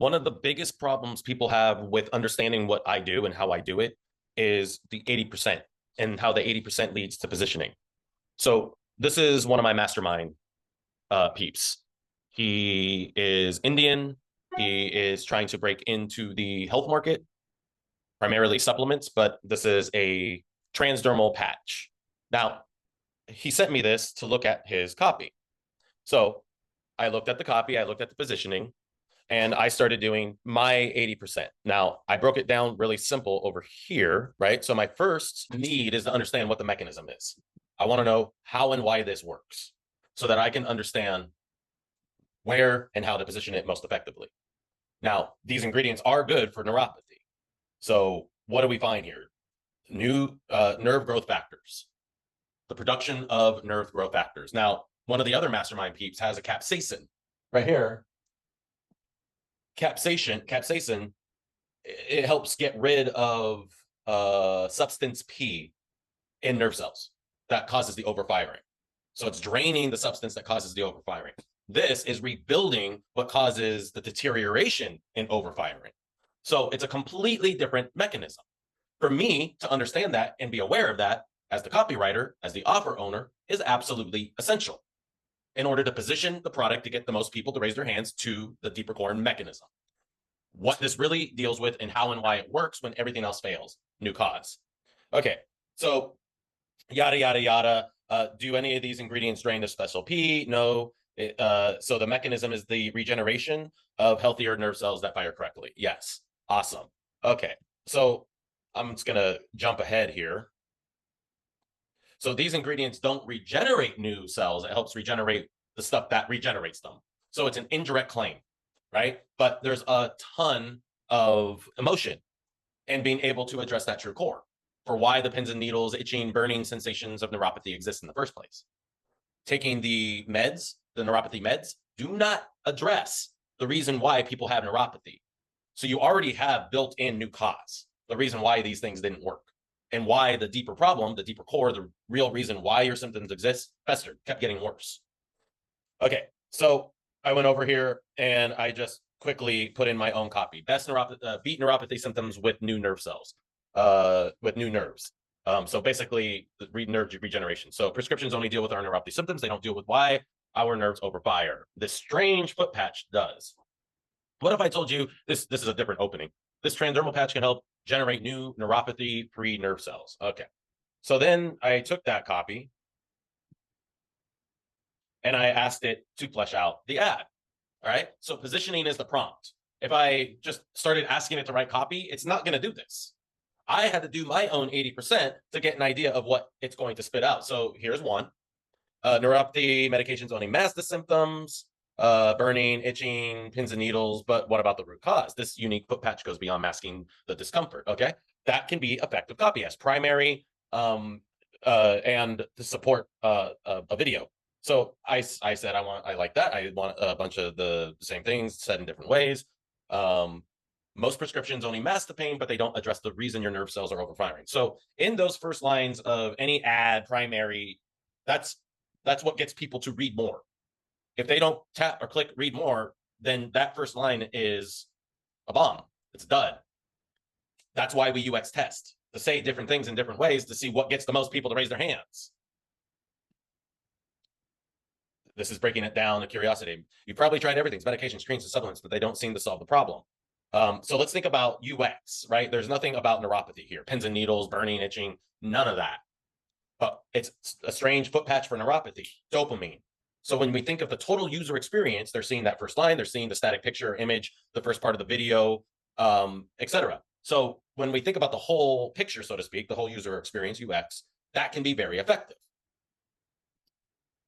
One of the biggest problems people have with understanding what I do and how I do it is the 80% and how the 80% leads to positioning. So this is one of my mastermind peeps. He is Indian. He is trying to break into the health market, primarily supplements, but this is a transdermal patch. Now, he sent me this to look at his copy. So I looked at the copy, I looked at the positioning, and I started doing my 80%. Now, I broke it down really simple over here, right? So my first need is to understand what the mechanism is. I want to know how and why this works so that I can understand where and how to position it most effectively. Now, these ingredients are good for neuropathy. So what do we find here? New nerve growth factors, the production of nerve growth factors. Now, one of the other mastermind peeps has a capsaicin right here. Capsaicin, it helps get rid of substance P in nerve cells that causes the overfiring. So it's draining the substance that causes the overfiring. This is rebuilding what causes the deterioration in overfiring. So it's a completely different mechanism. For me to understand that and be aware of that as the copywriter, as the offer owner, is absolutely essential in order to position the product to get the most people to raise their hands to the deeper core mechanism. What this really deals with and how and why it works when everything else fails. New cause. Okay, so yada, yada, yada. Do any of these ingredients drain the special P? No. So the mechanism is the regeneration of healthier nerve cells that fire correctly. Yes. Awesome. Okay, so I'm just going to jump ahead here. So these ingredients don't regenerate new cells. It helps regenerate the stuff that regenerates them. So it's an indirect claim, right? But there's a ton of emotion in being able to address that true core for why the pins and needles, itching, burning sensations of neuropathy exist in the first place. Taking the meds, the neuropathy meds, do not address the reason why people have neuropathy. So you already have built in new cause, the reason why these things didn't work, and why the deeper problem, the deeper core, the real reason why your symptoms exist, festered, kept getting worse. Okay, so I went over here and I just quickly put in my own copy. Beat neuropathy symptoms with new nerve cells, with new nerves. So basically, nerve regeneration. So prescriptions only deal with our neuropathy symptoms. They don't deal with why our nerves overfire. This strange foot patch does. What if I told you this is a different opening? This transdermal patch can help generate new neuropathy-free nerve cells. Okay. So then I took that copy and I asked it to flesh out the ad. All right. So positioning is the prompt. If I just started asking it to write copy, it's not going to do this. I had to do my own 80% to get an idea of what it's going to spit out. So here's one. Neuropathy medications only mask the symptoms, burning, itching, pins and needles. But what about the root cause? This unique foot patch goes beyond masking the discomfort. Okay. That can be effective copy as primary and to support a video. So I said, I like that. I want a bunch of the same things said in different ways. Most prescriptions only mask the pain, but they don't address the reason your nerve cells are overfiring. So in those first lines of any ad, primary, that's what gets people to read more. If they don't tap or click read more, then that first line is a bomb. It's a dud. That's why we UX test, to say different things in different ways to see what gets the most people to raise their hands. This is breaking it down to curiosity. You probably tried everything, medications, screens, and supplements, but they don't seem to solve the problem. So let's think about UX, right? There's nothing about neuropathy here. Pins and needles, burning, itching, none of that. But it's a strange foot patch for neuropathy, dopamine. So when we think of the total user experience, they're seeing that first line, they're seeing the static picture, image, the first part of the video, etc. So when we think about the whole picture, so to speak, the whole user experience, UX, that can be very effective.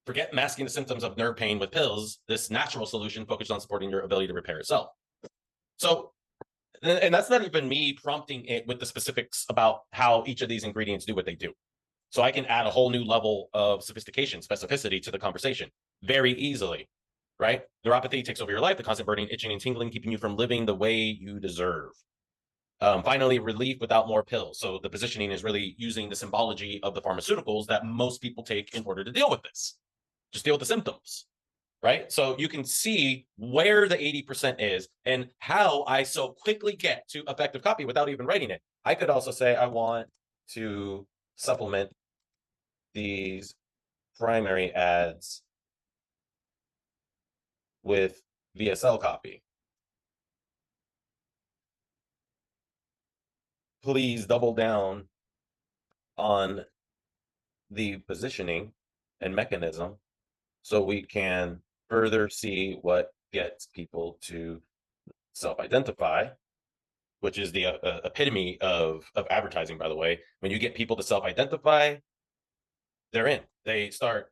Forget masking the symptoms of nerve pain with pills. This natural solution focused on supporting your ability to repair itself. So, and that's not even me prompting it with the specifics about how each of these ingredients do what they do. So I can add a whole new level of sophistication, specificity to the conversation very easily, right? Neuropathy takes over your life, the constant burning, itching, and tingling, keeping you from living the way you deserve. Finally, relief without more pills. So the positioning is really using the symbology of the pharmaceuticals that most people take in order to deal with this. Just deal with the symptoms, right? So you can see where the 80% is and how I so quickly get to effective copy without even writing it. I could also say I want to supplement these primary ads with VSL copy. Please double down on the positioning and mechanism so we can further see what gets people to self-identify, which is the epitome of advertising, by the way. When you get people to self-identify, they're in. They start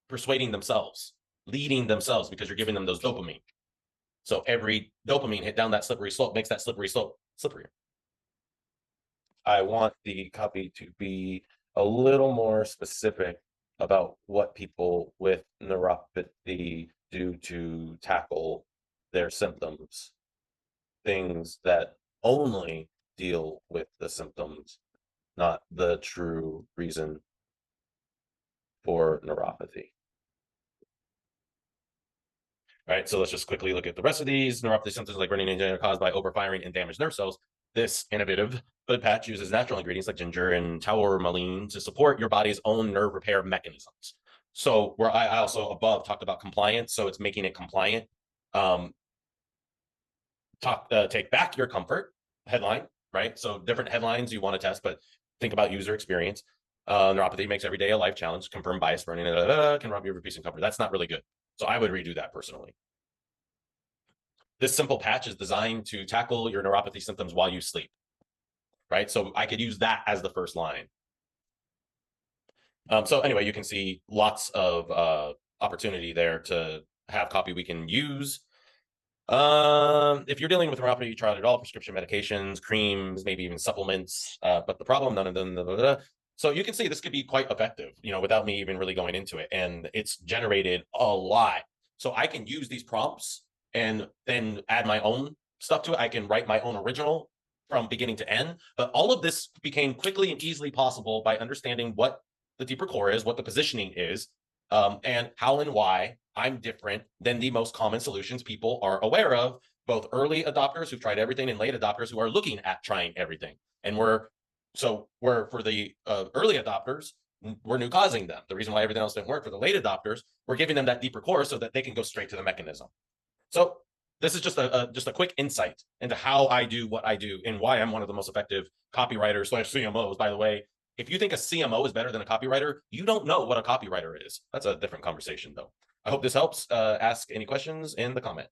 persuading themselves, leading themselves, because you're giving them those dopamine. So every dopamine hit down that slippery slope makes that slippery slope slipperier. I want the copy to be a little more specific about what people with neuropathy do to tackle their symptoms, things that only deal with the symptoms, not the true reason for neuropathy. All right, so let's just quickly look at the rest of these. Neuropathy symptoms like burning angina caused by overfiring and damaged nerve cells. This innovative hood patch uses natural ingredients like ginger and tourmaline to support your body's own nerve repair mechanisms. So where I also above talked about compliance, so it's making it compliant. Take back your comfort headline, right? So different headlines you want to test, but think about user experience. Neuropathy makes every day a life challenge. Confirmed bias burning can rob you of peace and comfort. That's not really good. So I would redo that personally. This simple patch is designed to tackle your neuropathy symptoms while you sleep, right? So I could use that as the first line. So anyway, you can see lots of opportunity there to have copy we can use. If you're dealing with neuropathy, you tried it all, prescription medications, creams, maybe even supplements. But the problem, none of them. Blah, blah, blah. So you can see this could be quite effective, without me even really going into it. And it's generated a lot. So I can use these prompts and then add my own stuff to it. I can write my own original from beginning to end. But all of this became quickly and easily possible by understanding what the deeper core is, what the positioning is, and how and why I'm different than the most common solutions people are aware of, both early adopters who've tried everything and late adopters who are looking at trying everything. And we're for the early adopters, we're new causing them. The reason why everything else didn't work for the late adopters, we're giving them that deeper core so that they can go straight to the mechanism. So this is just a quick insight into how I do what I do and why I'm one of the most effective copywriters / CMOs. By the way, if you think a CMO is better than a copywriter, you don't know what a copywriter is. That's a different conversation, though. I hope this helps. Ask any questions in the comment.